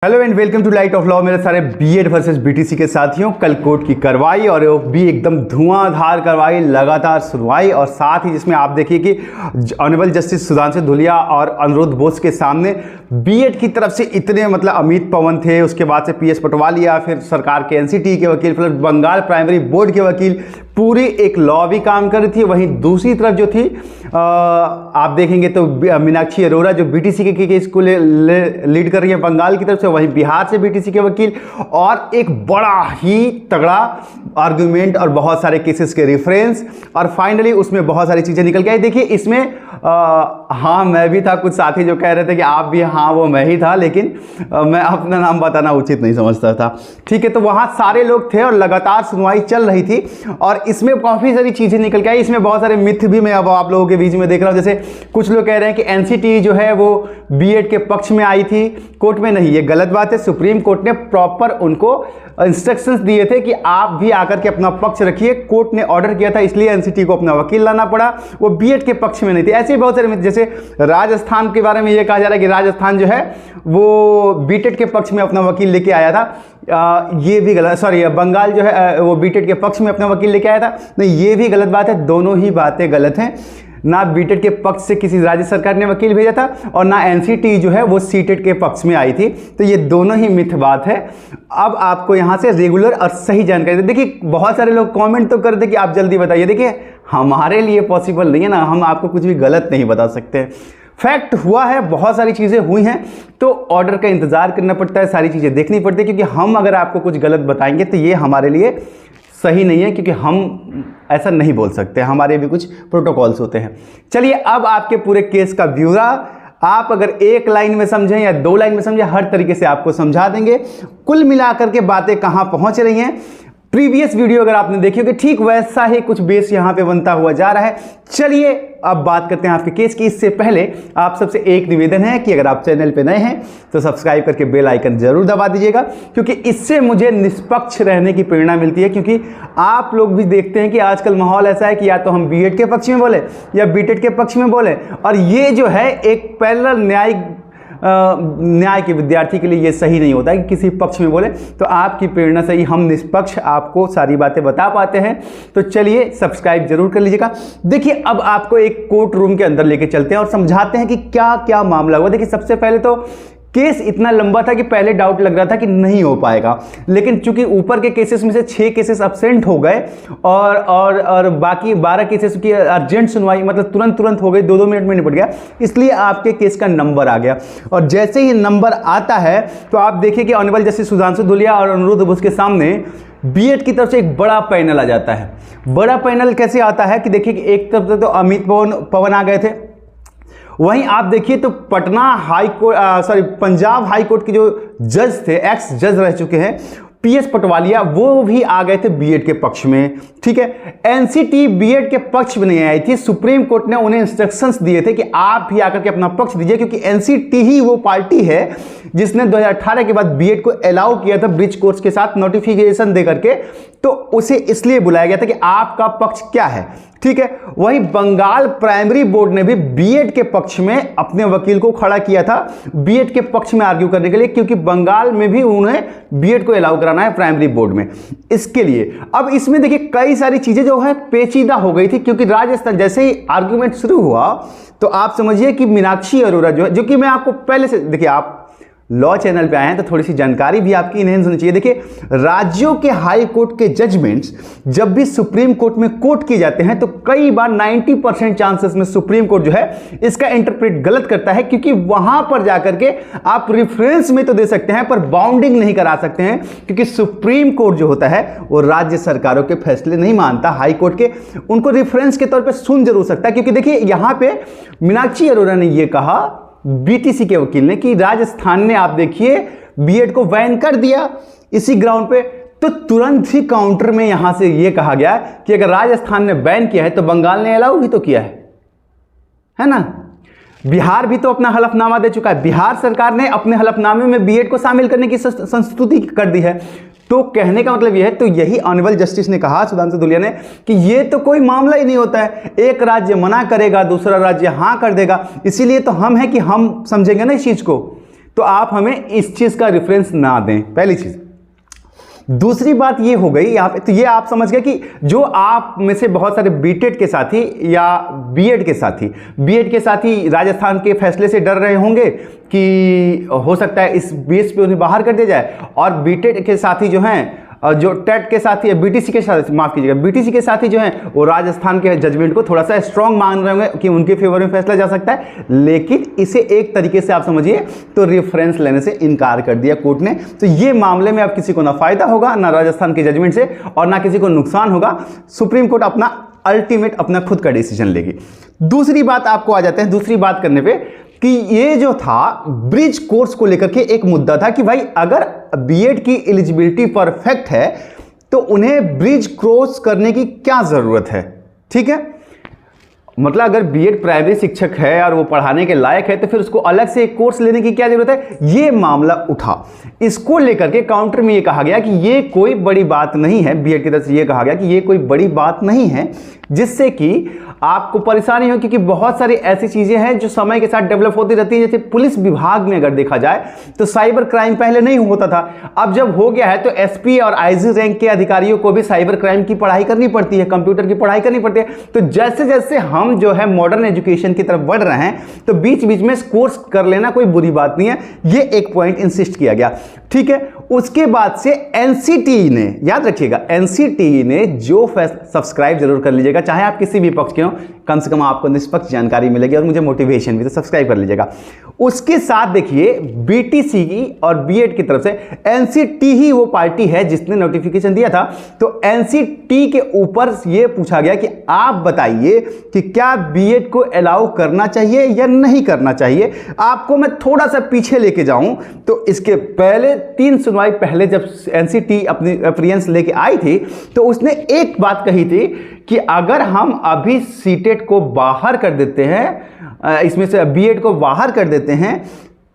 Hello and welcome to light of law. मेरे सारे BEd versus BTC के साथियों, कल कोर्ट की कार्रवाई और वो भी एकदम धुआंधार कार्रवाई, लगातार सुनवाई और साथ ही जिसमें आप देखिए कि ऑनरेबल जस्टिस सुधांशु धूलिया और अनिरुद्ध बोस के सामने बीएड की तरफ से इतने अमित पवन थे, उसके बाद से पीएस पटवालिया, फिर सरकार के एनसीटी के वकील, फिर बंगाल प्राइमरी बोर्ड के वकील, पूरी एक लॉ भी काम कर रही थी। वहीं दूसरी तरफ जो थी आप देखेंगे तो मीनाक्षी अरोड़ा जो बीटीसी के केस को लीड कर रही है बंगाल की तरफ से, वहीं बिहार से बीटीसी के वकील, और एक बड़ा ही तगड़ा आर्गुमेंट और बहुत सारे केसेस के रेफरेंस, और फाइनली उसमें बहुत सारी चीज़ें निकल के आई। देखिए इसमें हाँ मैं भी था, कुछ साथी जो कह रहे थे कि आप भी, हाँ वो मैं ही था, लेकिन मैं अपना नाम बताना उचित नहीं समझता था। ठीक है, तो वहाँ सारे लोग थे और लगातार सुनवाई चल रही थी और इसमें काफ़ी सारी चीज़ें निकल के आई। इसमें बहुत सारे मिथ भी मैं अब आप लोगों के बीच में देख रहा हूँ। जैसे कुछ लोग कह रहे हैं कि एनसीटी जो है वो बीएड के पक्ष में आई थी, कोर्ट में नहीं। ये गलत बात है। सुप्रीम कोर्ट ने प्रॉपर उनको इंस्ट्रक्शंस दिए थे कि आप भी आकर के अपना पक्ष रखिए। कोर्ट ने ऑर्डर किया था, इसलिए एनसीटी को अपना वकील लाना पड़ा। वो बीएड के पक्ष में नहीं थे। ऐसे बहुत सारे, जैसे राजस्थान के बारे में ये कहा जा रहा है कि राजस्थान जो है वो बीटेड के पक्ष में अपना वकील लेके आया था। ये भी गलत, सॉरी बंगाल जो है वो बीटेड के पक्ष में अपना वकील लेके आया था। नहीं, ये भी गलत बात है। दोनों ही बातें गलत हैं। ना बीटेड के पक्ष से किसी राज्य सरकार ने वकील भेजा था और ना एनसीटी जो है वो सीटेड के पक्ष में आई थी। तो ये दोनों ही मिथ बात है। अब आपको यहाँ से रेगुलर और सही जानकारी दे। देखिए बहुत सारे लोग कमेंट तो कर दे कि आप जल्दी बताइए। देखिए हमारे लिए पॉसिबल नहीं है ना, हम आपको कुछ भी गलत नहीं बता सकते। फैक्ट हुआ है, बहुत सारी चीज़ें हुई हैं, तो ऑर्डर का इंतज़ार करना पड़ता है, सारी चीज़ें देखनी पड़ती है, क्योंकि हम अगर आपको कुछ गलत बताएंगे तो ये हमारे लिए सही नहीं है, क्योंकि हम ऐसा नहीं बोल सकते, हमारे भी कुछ प्रोटोकॉल्स होते हैं। चलिए अब आपके पूरे केस का ब्यौरा आप अगर एक लाइन में समझें या दो लाइन में समझें, हर तरीके से आपको समझा देंगे। कुल मिलाकर के बातें कहाँ पहुँच रही हैं, प्रीवियस वीडियो अगर आपने देखी होगी, ठीक वैसा ही कुछ बेस यहाँ पे बनता हुआ जा रहा है। चलिए अब बात करते हैं आपके केस की। इससे पहले आप सबसे एक निवेदन है कि अगर आप चैनल पे नए हैं तो सब्सक्राइब करके बेल आइकन जरूर दबा दीजिएगा, क्योंकि इससे मुझे निष्पक्ष रहने की प्रेरणा मिलती है। क्योंकि आप लोग भी देखते हैं कि आजकल माहौल ऐसा है कि या तो हम बीएड के पक्ष में बोले या बीटेड के पक्ष में बोले, और ये जो है एक पैरेलल न्याय के विद्यार्थी के लिए ये सही नहीं होता है कि किसी पक्ष में बोले। तो आपकी प्रेरणा से ही हम निष्पक्ष आपको सारी बातें बता पाते हैं। तो चलिए सब्सक्राइब जरूर कर लीजिएगा। देखिए अब आपको एक कोर्ट रूम के अंदर लेके चलते हैं और समझाते हैं कि क्या क्या मामला हुआ। देखिए सबसे पहले तो केस इतना लंबा था कि पहले डाउट लग रहा था कि नहीं हो पाएगा, लेकिन चूंकि ऊपर के केसेस में से 6 केसेस अब्सेंट हो गए और बाकी 12 केसेस की अर्जेंट सुनवाई, मतलब तुरंत हो गई, 2-2 मिनट में निपट गया, इसलिए आपके केस का नंबर आ गया। और जैसे ही नंबर आता है तो आप देखिए कि ऑनरेबल जस्टिस सुधांशु धूलिया और अनिरुद्ध बोस के सामने बीएड की तरफ से एक बड़ा पैनल आ जाता है। बड़ा पैनल कैसे आता है कि देखिए कि एक तरफ तो अमित पवन आ गए थे, वहीं आप देखिए तो Patna high court, Punjab high court के जो जज थे, एक्स जज रह चुके हैं, पीएस पटवालिया, वो भी आ गए थे बीएड के पक्ष में। ठीक है, एनसीटी बीएड के पक्ष में नहीं आई थी। सुप्रीम कोर्ट ने उन्हें इंस्ट्रक्शंस दिए थे कि आप भी आकर के अपना पक्ष दीजिए, क्योंकि एनसीटी ही वो पार्टी है जिसने 2018 के बाद बीएड को अलाउ किया था ब्रिज कोर्स के साथ नोटिफिकेशन दे करके। तो उसे इसलिए बुलाया गया था कि आपका पक्ष क्या है। ठीक है, वहीं बंगाल प्राइमरी बोर्ड ने भी बीएड के पक्ष में अपने वकील को खड़ा किया था बीएड के पक्ष में आर्ग्यू करने के लिए, क्योंकि बंगाल में भी उन्हें बीएड को अलाउ कराना है प्राइमरी बोर्ड में, इसके लिए। अब इसमें देखिए कई सारी चीजें जो है पेचीदा हो गई थी, क्योंकि राजस्थान जैसे ही आर्ग्यूमेंट शुरू हुआ तो आप समझिए कि मीनाक्षी अरोड़ा जो कि मैं आपको पहले से, देखिए आप लॉ चैनल पे आए हैं तो थोड़ी सी जानकारी भी आपकी इन्हेंस होनी चाहिए। देखिए राज्यों के हाई कोर्ट के जजमेंट्स जब भी सुप्रीम कोर्ट में कोर्ट किए जाते हैं तो कई बार 90% चांसेस में सुप्रीम कोर्ट जो है इसका इंटरप्रेट गलत करता है, क्योंकि वहां पर जाकर के आप रेफरेंस में तो दे सकते हैं पर बाउंडिंग नहीं करा सकते हैं, क्योंकि सुप्रीम कोर्ट जो होता है वो राज्य सरकारों के फैसले नहीं मानता हाई कोर्ट के, उनको रेफरेंस के तौर पर सुन जरूर सकता है। क्योंकि देखिए यहां पर मीनाक्षी अरोड़ा ने यह कहा बीटीसी के वकील ने कि राजस्थान ने आप देखिए बीएड को बैन कर दिया इसी ग्राउंड पे, तो तुरंत ही काउंटर में यहां से यह कहा गया कि अगर राजस्थान ने बैन किया है तो बंगाल ने अलाउ भी तो किया है ना। बिहार भी तो अपना हलफनामा दे चुका है, बिहार सरकार ने अपने हलफनामे में बीएड को शामिल करने की संस्तुति कर दी है। तो कहने का मतलब यह है, तो यही ऑनरेबल जस्टिस ने कहा सुधांशु धूलिया ने कि ये तो कोई मामला ही नहीं होता है, एक राज्य मना करेगा दूसरा राज्य हाँ कर देगा, इसीलिए तो हम हैं कि हम समझेंगे ना इस चीज को तो आप हमें इस चीज़ का रेफरेंस ना दें, पहली चीज़। दूसरी बात ये हो गई यहाँ पे, तो ये आप समझ गए कि जो आप में से बहुत सारे बीटेड के साथी या बीएड के साथी राजस्थान के फैसले से डर रहे होंगे कि हो सकता है इस बेस पे उन्हें बाहर कर दिया जाए, और बीटेड के साथी जो हैं, जो टेट के साथी, बीटीसी के साथ, माफ कीजिएगा, बीटीसी के साथी जो हैं वो राजस्थान के जजमेंट को थोड़ा सा स्ट्रांग मान रहे होंगे कि उनके फेवर में फैसला जा सकता है, लेकिन इसे एक तरीके से आप समझिए तो रेफरेंस लेने से इनकार कर दिया कोर्ट ने। तो ये मामले में अब किसी को ना फायदा होगा ना राजस्थान के जजमेंट से, और ना किसी को नुकसान होगा। सुप्रीम कोर्ट अपना अल्टीमेट अपना खुद का डिसीजन लेगी। दूसरी बात आपको आ जाते हैं, दूसरी बात करने पे कि ये जो था ब्रिज कोर्स को लेकर के एक मुद्दा था कि भाई अगर बीएड की एलिजिबिलिटी परफेक्ट है तो उन्हें ब्रिज क्रॉस करने की क्या जरूरत है। ठीक है, मतलब अगर बीएड प्राइमरी शिक्षक है और वो पढ़ाने के लायक है तो फिर उसको अलग से एक कोर्स लेने की क्या जरूरत है, ये मामला उठा। इसको लेकर के काउंटर में ये कहा गया कि ये कोई बड़ी बात नहीं है, बीएड की तरफ से ये कहा गया कि ये कोई बड़ी बात नहीं है जिससे कि आपको परेशानी हो, क्योंकि बहुत सारी ऐसी चीजें हैं जो समय के साथ डेवलप होती रहती है। जैसे पुलिस विभाग में अगर देखा जाए तो साइबर क्राइम पहले नहीं होता था, अब जब हो गया है तो एसपी और आईजी रैंक के अधिकारियों को भी साइबर क्राइम की पढ़ाई करनी पड़ती है, कंप्यूटर की पढ़ाई करनी पड़ती है। तो जैसे जैसे हम जो है मॉडर्न एजुकेशन की तरफ बढ़ रहे हैं तो बीच बीच में कोर्स कर लेना कोई बुरी बात नहीं है, ये एक पॉइंट इंसिस्ट किया गया। ठीक है, उसके बाद से एनसीटीई ने, याद रखिएगा, एनसीटीई ने जो सब्सक्राइब जरूर कर लीजिएगा, चाहे आप किसी भी पक्ष के हो, कम से कम आपको निष्पक्ष जानकारी मिलेगी और मुझे मोटिवेशन भी, तो सब्सक्राइब कर लीजिएगा। उसके साथ देखिए बीटीसी की और बीएड की तरफ से एनसीटी ही वो पार्टी है जिसने नोटिफिकेशन दिया था। तो एनसीटी के ऊपर ये पूछा गया कि आप बताइए कि क्या बीएड को अलाउ करना चाहिए या नहीं करना चाहिए। आपको मैं थोड़ा सा पीछे लेके जाऊं तो इसके पहले 3 सुनवाई पहले जब एनसीटी अपनी अप्रियंस लेके आई थी तो उसने एक बात कही थी कि अगर हम अभी सीटेट को बाहर कर देते हैं, इसमें से बीएड को बाहर कर देते हैं,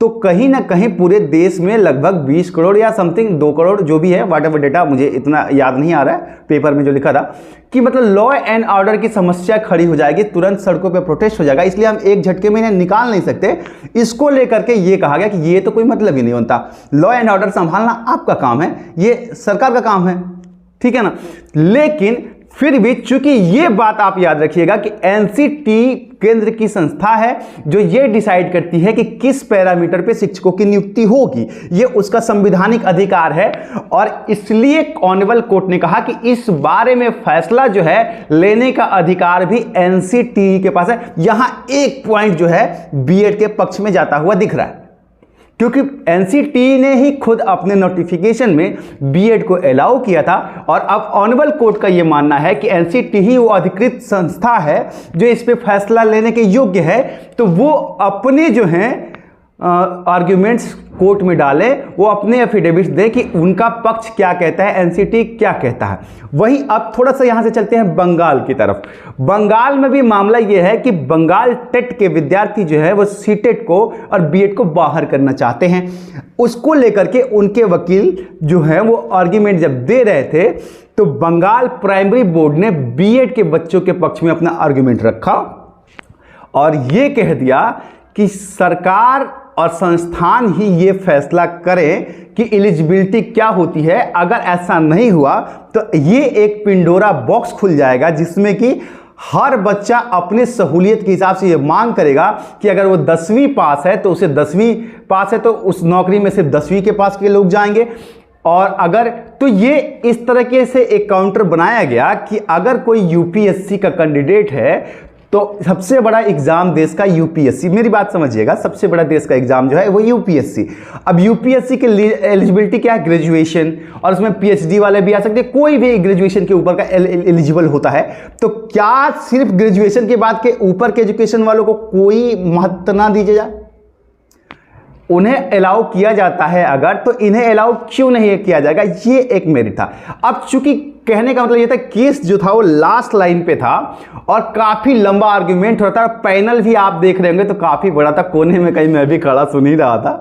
तो कहीं ना कहीं पूरे देश में लगभग 20 करोड़ या समथिंग 2 करोड़ जो भी है, वाट एवर डेटा, मुझे इतना याद नहीं आ रहा है, पेपर में जो लिखा था कि मतलब लॉ एंड ऑर्डर की समस्या खड़ी हो जाएगी, तुरंत सड़कों पे प्रोटेस्ट हो जाएगा, इसलिए हम एक झटके में इन्हें निकाल नहीं सकते। इसको लेकर के ये कहा गया कि ये तो कोई मतलब ही नहीं बनता, लॉ एंड ऑर्डर संभालना आपका काम है, ये सरकार का काम है, ठीक है ना। लेकिन फिर भी चूंकि ये बात आप याद रखिएगा कि एनसीटी केंद्र की संस्था है जो ये डिसाइड करती है कि किस पैरामीटर पे शिक्षकों की नियुक्ति होगी, ये उसका संवैधानिक अधिकार है, और इसलिए ऑनरेबल कोर्ट ने कहा कि इस बारे में फैसला जो है लेने का अधिकार भी एनसीटी के पास है। यहां एक पॉइंट जो है बीएड के पक्ष में जाता हुआ दिख रहा है, क्योंकि एनसीटी ने ही खुद अपने नोटिफिकेशन में बीएड को अलाउ किया था, और अब ऑनरेबल कोर्ट का यह मानना है कि एनसीटी ही वो अधिकृत संस्था है जो इस पे फैसला लेने के योग्य है। तो वो अपने जो हैं आर्ग्यूमेंट्स कोर्ट में डाले, वो अपने एफिडेविट्स दें कि उनका पक्ष क्या कहता है, एनसीटी क्या कहता है। वहीं अब थोड़ा सा यहां से चलते हैं बंगाल की तरफ। बंगाल में भी मामला यह है कि बंगाल टेट के विद्यार्थी जो है वो सीटेट को और बीएड को बाहर करना चाहते हैं। उसको लेकर के उनके वकील जो है वो आर्ग्यूमेंट जब दे रहे थे तो बंगाल प्राइमरी बोर्ड ने बीएड के बच्चों के पक्ष में अपना आर्ग्यूमेंट रखा और ये कह दिया कि सरकार और संस्थान ही ये फैसला करें कि एलिजिबिलिटी क्या होती है। अगर ऐसा नहीं हुआ तो ये एक पिंडोरा बॉक्स खुल जाएगा जिसमें कि हर बच्चा अपने सहूलियत के हिसाब से ये मांग करेगा कि अगर वो 10वीं पास है तो उसे 10वीं पास है तो उस नौकरी में सिर्फ 10वीं के पास के लोग जाएंगे। और अगर तो ये इस तरीके से एक काउंटर बनाया गया कि अगर कोई यूपीएससी का कैंडिडेट है तो सबसे बड़ा एग्जाम देश का यूपीएससी, मेरी बात समझिएगा, सबसे बड़ा देश का एग्जाम जो है वो यूपीएससी। अब यूपीएससी के लिए एलिजिबिलिटी क्या है, ग्रेजुएशन, और उसमें पीएचडी वाले भी आ सकते हैं, कोई भी ग्रेजुएशन के ऊपर का एलिजिबल होता है। तो क्या सिर्फ ग्रेजुएशन के बाद के ऊपर के एजुकेशन वालों को कोई महत्व ना दीजिए जाए? उन्हें अलाउ किया जाता है अगर, तो इन्हें अलाउ क्यों नहीं किया जाएगा, ये एक मेरिट था। अब चूंकि कहने का मतलब ये था केस जो था वो लास्ट लाइन पे था और काफी लंबा आर्ग्यूमेंट होता था, पैनल भी आप देख रहे होंगे तो काफी बड़ा था, कोने में कहीं मैं भी खड़ा सुन ही रहा था।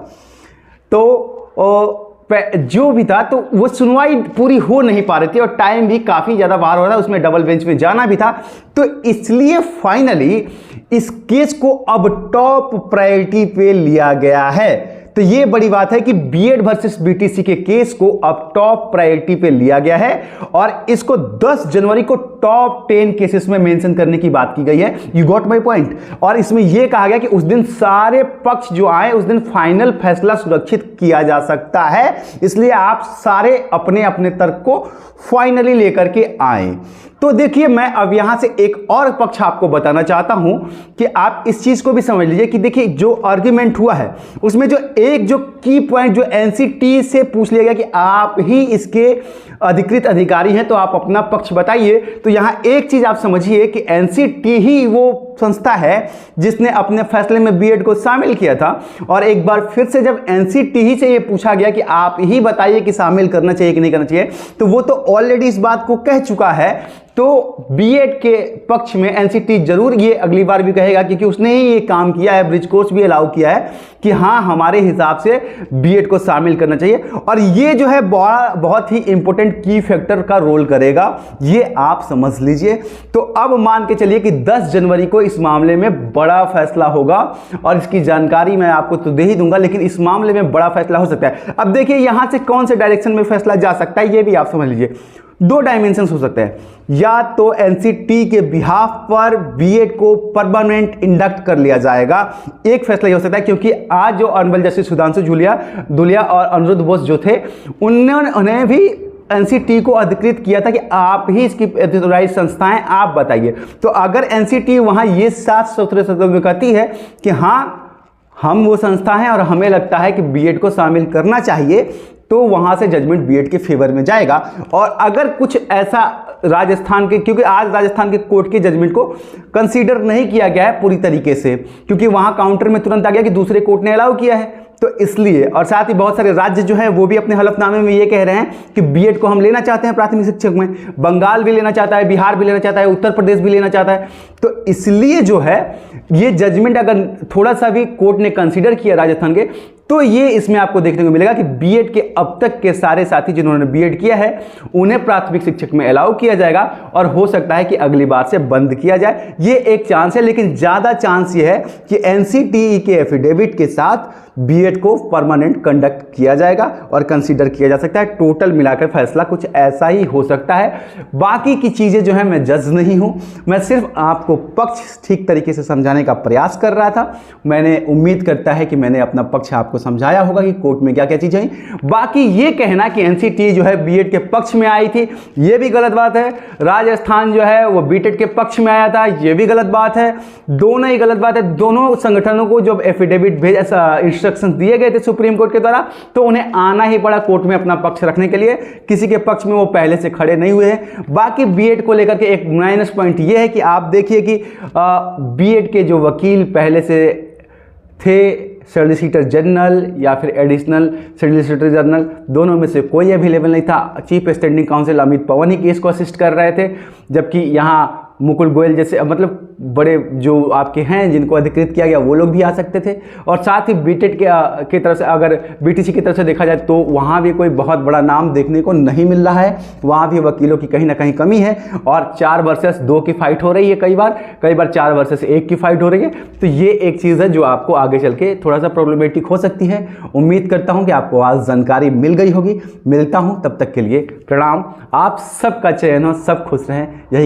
तो जो भी था तो वो सुनवाई पूरी हो नहीं पा रही थी और टाइम भी काफी ज्यादा बाहर हो रहा था, उसमें डबल बेंच में जाना भी था। तो इसलिए फाइनली इस केस को अब टॉप प्रायोरिटी पे लिया गया है। तो तो ये बड़ी बात है कि बीएड वर्सेस बीटीसी के केस को अब टॉप प्रायोरिटी पे लिया गया है और इसको 10 जनवरी को टॉप 10 केसेस में मेंशन करने की बात की गई है। You got my point. और इसमें यह कहा गया कि उस दिन सारे पक्ष जो आए उस दिन फाइनल फैसला सुरक्षित किया जा सकता है, इसलिए आप सारे अपने अपने तर्क को फाइनली लेकर के आए। तो देखिए, मैं अब यहां से एक और पक्ष आपको बताना चाहता हूं कि आप इस चीज को भी समझ लीजिए कि देखिए जो आर्ग्यूमेंट हुआ है उसमें जो की पॉइंट जो एनसीटी से पूछ लिया गया कि आप ही इसके अधिकृत अधिकारी हैं तो आप अपना पक्ष बताइए। तो यहां एक चीज आप समझिए कि एनसीटी ही वो संस्था है जिसने अपने फैसले में बीएड को शामिल किया था, और एक बार फिर से जब एनसीटी ही से ये पूछा गया कि आप ही बताइए कि शामिल करना चाहिए कि नहीं करना चाहिए, तो वो तो ऑलरेडी इस बात को कह चुका है। तो बीएड के पक्ष में एनसीटी जरूर ये अगली बार भी कहेगा क्योंकि उसने ही ये काम किया है, ब्रिज कोर्स भी अलाउ किया है कि हाँ हमारे हिसाब से बीएड को शामिल करना चाहिए, और ये जो है बहुत ही इंपॉर्टेंट की फैक्टर का रोल करेगा, ये आप समझ लीजिए। तो अब मान के चलिए कि 10 जनवरी को इस मामले में बड़ा फैसला होगा, और इसकी जानकारी मैं आपको तो दे ही दूंगा, लेकिन इस मामले में बड़ा फैसला हो सकता है। अब देखिए यहां से कौन से डायरेक्शन में फैसला जा सकता है ये भी आप समझ लीजिए। 2 डायमेंशन हो सकते हैं, या तो एनसीटी के बिहाफ पर बीएड को परमानेंट इंडक्ट कर लिया जाएगा, एक फैसला ये हो सकता है, क्योंकि आज जो ऑनरेबल जस्टिस सुधांशु धूलिया और अनिरुद्ध बोस जो थे उन्हें भी एनसीटी को अधिकृत किया था कि आप ही इसकी ऑथराइज्ड संस्थाएं आप बताइए। तो अगर एनसीटी वहां ये साफ सुथरे शब्दों में कहती है कि हाँ हम वो संस्था हैं और हमें लगता है कि बीएड को शामिल करना चाहिए, तो वहां से जजमेंट बीएड के फेवर में जाएगा। और अगर कुछ ऐसा राजस्थान के, क्योंकि आज राजस्थान के कोर्ट के जजमेंट को कंसीडर नहीं किया गया है पूरी तरीके से, क्योंकि वहां काउंटर में तुरंत आ गया कि दूसरे कोर्ट ने अलाउ किया है, तो इसलिए, और साथ ही बहुत सारे राज्य जो हैं वो भी अपने हलफनामे में ये कह रहे हैं कि बीएड को हम लेना चाहते हैं प्राथमिक शिक्षक में। बंगाल भी लेना चाहता है, बिहार भी लेना चाहता है, उत्तर प्रदेश भी लेना चाहता है। तो इसलिए जो है ये जजमेंट अगर थोड़ा सा भी कोर्ट ने कंसीडर किया राजस्थान के, तो ये इसमें आपको देखने को मिलेगा कि बीएड के अब तक के सारे साथी जिन्होंने बीएड किया है उन्हें प्राथमिक शिक्षक में अलाउ किया जाएगा, और हो सकता है कि अगली बार से बंद किया जाए। ये एक चांस है, लेकिन ज्यादा चांस ये है कि एनसीटीई के एफिडेविट के साथ बीएड को परमानेंट कंडक्ट किया जाएगा और कंसीडर किया जा सकता है। टोटल मिलाकर फैसला कुछ ऐसा ही हो सकता है। बाकी की चीजें जो है मैं जज नहीं हूं, मैं सिर्फ आपको पक्ष ठीक तरीके से समझाने का प्रयास कर रहा था। मैंने उम्मीद करता है कि मैंने अपना पक्ष आपको समझाया होगा कि कोर्ट में क्या क्या चीजें हैं। बाकी ये कहना कि एनसीटी जो है बीएड के पक्ष में आई थी, ये भी गलत बात है। राजस्थान जो है वो बीटेड के पक्ष में आया था, ये भी गलत बात है। दोनों ही गलत बात है। दोनों संगठनों को जब एफिडेविट इंस्ट्रक्शंस दिए गए थे सुप्रीम कोर्ट के द्वारा, तो उन्हें आना ही पड़ा कोर्ट में अपना पक्ष रखने के लिए। किसी के पक्ष में वो पहले से खड़े नहीं हुए हैं। बाकी बीएड को लेकर के एक माइनस पॉइंट ये है कि आप देखिए कि बीएड के जो वकील पहले से थे, सॉलिसिटर जनरल या फिर एडिशनल सॉलिसिटर जनरल, दोनों में से कोई अवेलेबल नहीं था। चीफ स्टैंडिंग काउंसिल अमित पवन ही केस को असिस्ट कर रहे थे, जबकि यहाँ मुकुल गोयल जैसे मतलब बड़े जो आपके हैं जिनको अधिकृत किया गया वो लोग भी आ सकते थे। और साथ ही बीटेड की तरफ से, अगर बीटीसी की तरफ से देखा जाए तो वहाँ भी कोई बहुत बड़ा नाम देखने को नहीं मिल रहा है। वहाँ भी वकीलों की कहीं ना कहीं कमी है, और 4 वर्सेस 2 की फाइट हो रही है, कई बार 4 वर्सेस 1 की फाइट हो रही है। तो ये एक चीज़ है जो आपको आगे चल के थोड़ा सा प्रॉब्लमेटिक हो सकती है। उम्मीद करता हूँ कि आपको आज जानकारी मिल गई होगी। मिलता हूँ, तब तक के लिए प्रणाम। आप सबका चयन हो, सब खुश रहें, यही